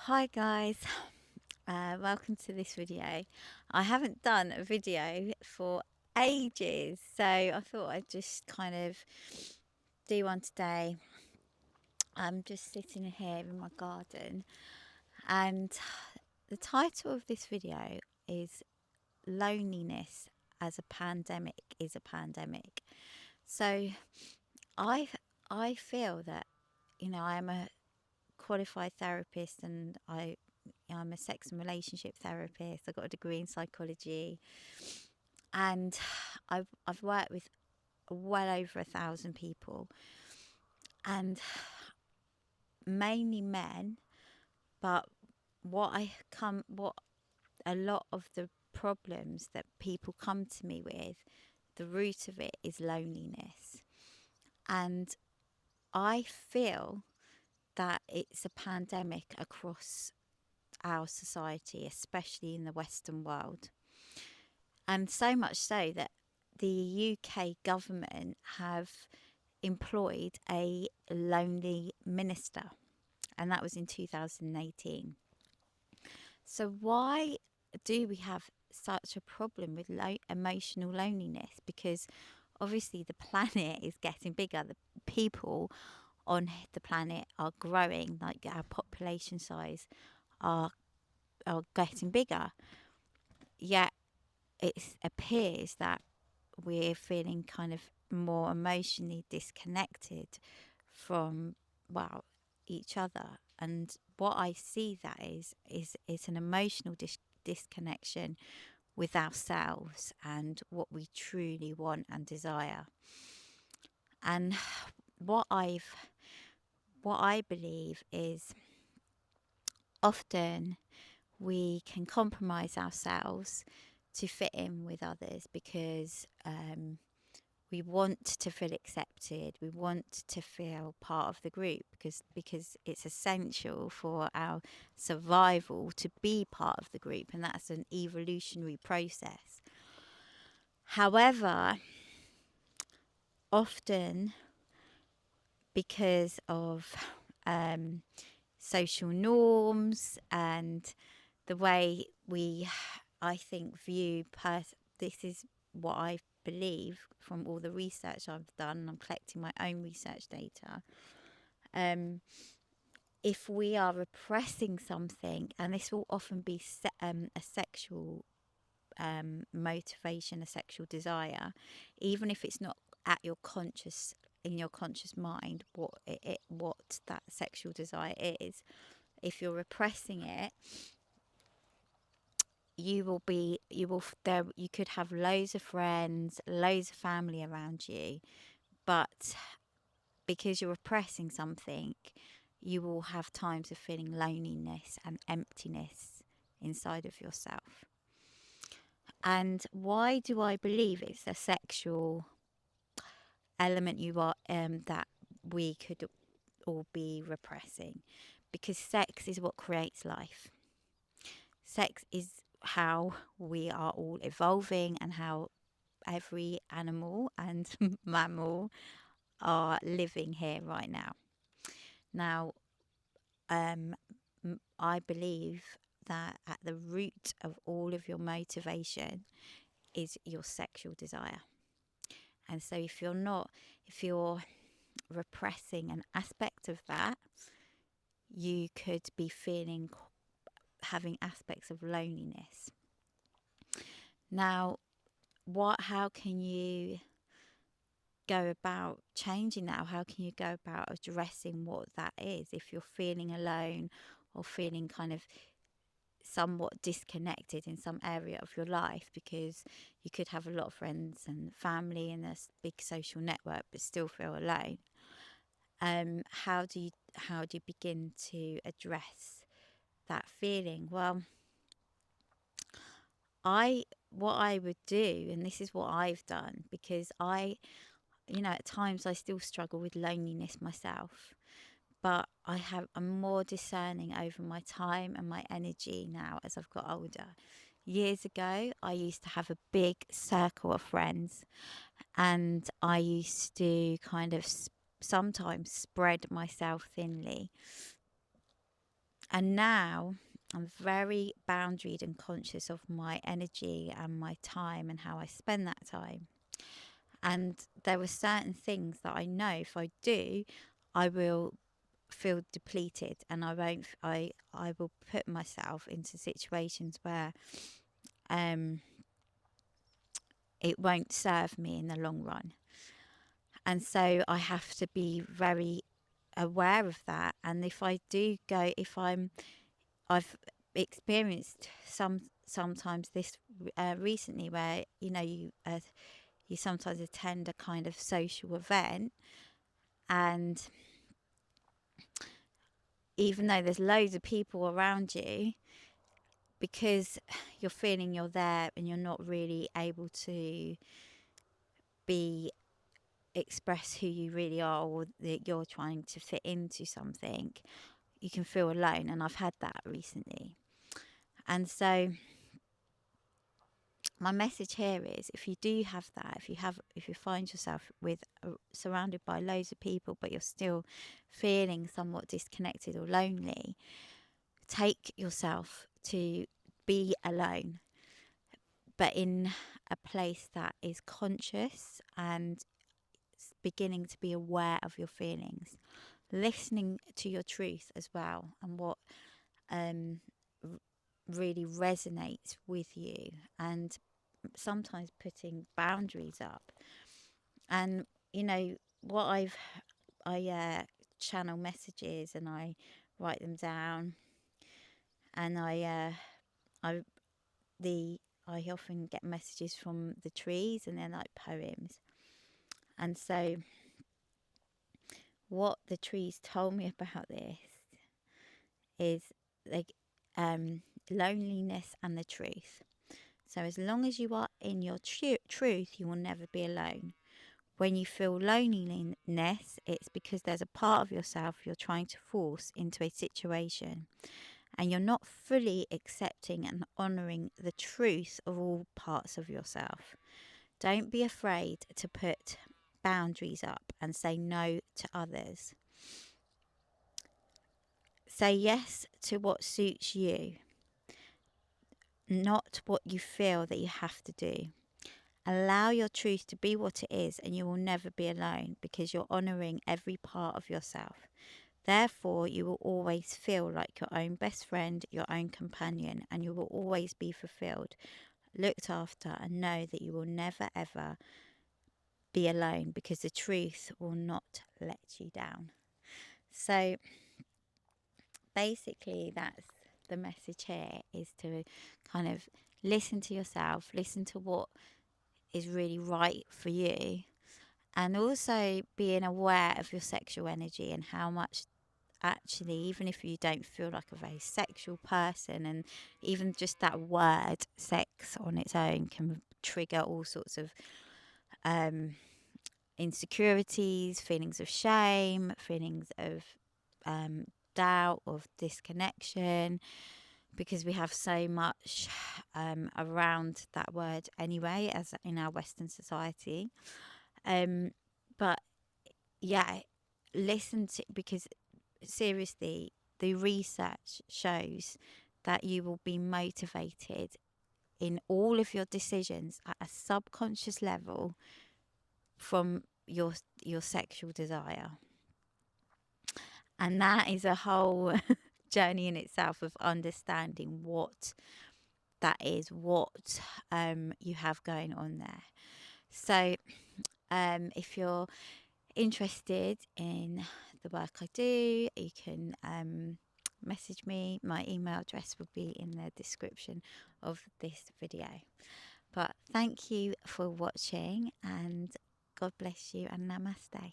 Hi guys, welcome to this video. I haven't done a video for ages, so I thought I'd just kind of do one today. I'm just sitting here in my garden, and the title of this video is Loneliness as a Pandemic is a Pandemic. So I I feel that I am a qualified therapist, and I'm a sex and relationship therapist. I got a degree in psychology, and I've worked with well over 1,000 people, and mainly men. But what a lot of the problems that people come to me with, the root of it is loneliness, and I feel that it's a pandemic across our society, especially in the Western world. And so much so that the UK government have employed a lonely minister, and that was in 2018. So why do we have such a problem with emotional loneliness? Because obviously the planet is getting bigger. The people on the planet are growing, like our population size are are getting bigger. Yet it appears that we're feeling kind of more emotionally disconnected from, well, each other. And what I see that is an emotional disconnection with ourselves and what we truly want and desire. And what I've what I believe is often we can compromise ourselves to fit in with others because we want to feel accepted. We want to feel part of the group because it's essential for our survival to be part of the group, and that's an evolutionary process. However, often because of social norms and the way we, I think, view this is what I believe from all the research I've done. I'm collecting my own research data. If we are repressing something, and this will often be a sexual motivation, a sexual desire, even if it's not at your conscious in your conscious mind what that sexual desire is. If you're repressing it, you could have loads of friends, loads of family around you, but because you're repressing something, you will have times of feeling loneliness and emptiness inside of yourself. And why do I believe it's a sexual element that we could all be repressing? Because sex is what creates life. Sex is how we are all evolving, and how every animal and mammal are living here right now. Now, I believe that at the root of all of your motivation is your sexual desire. And so if you're repressing an aspect of that, you could be having aspects of loneliness. Now, how can you go about changing that, or how can you go about addressing what that is if you're feeling alone or feeling kind of somewhat disconnected in some area of your life? Because you could have a lot of friends and family and a big social network but still feel alone. How do you begin to address that feeling? Well, what I would do, and this is what I've done, because at times I still struggle with loneliness myself, but I'm more discerning over my time and my energy now as I've got older. Years ago, I used to have a big circle of friends, and I used to kind of sometimes spread myself thinly. And now I'm very boundaried and conscious of my energy and my time and how I spend that time. And there were certain things that I know if I do, I will feel depleted, and I will put myself into situations where it won't serve me in the long run. And so I have to be very aware of that. And if I do go, I've experienced sometimes this recently, where you sometimes attend a kind of social event, and even though there's loads of people around you, because you're feeling you're there and you're not really able to be express who you really are, or that you're trying to fit into something, you can feel alone. And I've had that recently. And so my message here is, if you do have that, if you find yourself surrounded by loads of people, but you're still feeling somewhat disconnected or lonely, take yourself to be alone, but in a place that is conscious and beginning to be aware of your feelings, listening to your truth as well, and what really resonates with you, and sometimes putting boundaries up. And what I channel messages, and I write them down, and I I often get messages from the trees, and they're like poems. And so what the trees told me about this is, like, loneliness and the truth. So as long as you are in your truth, you will never be alone. When you feel loneliness, it's because there's a part of yourself you're trying to force into a situation, and you're not fully accepting and honouring the truth of all parts of yourself. Don't be afraid to put boundaries up and say no to others. Say yes to what suits you, not what you feel that you have to do. Allow your truth to be what it is, and you will never be alone, because you're honouring every part of yourself. Therefore, you will always feel like your own best friend, your own companion, and you will always be fulfilled, looked after, and know that you will never ever be alone, because the truth will not let you down. So basically, that's the message here, is to kind of listen to yourself, listen to what is really right for you, and also being aware of your sexual energy and how much, actually, even if you don't feel like a very sexual person, and even just that word sex on its own can trigger all sorts of insecurities, feelings of shame, feelings of doubt, of disconnection, because we have so much around that word anyway, as in our Western society. But yeah, listen to, because seriously, the research shows that you will be motivated in all of your decisions at a subconscious level from your sexual desire. And that is a whole journey in itself, of understanding what that is, what you have going on there. So if you're interested in the work I do, you can message me. My email address will be in the description of this video. But thank you for watching, and God bless you, and namaste.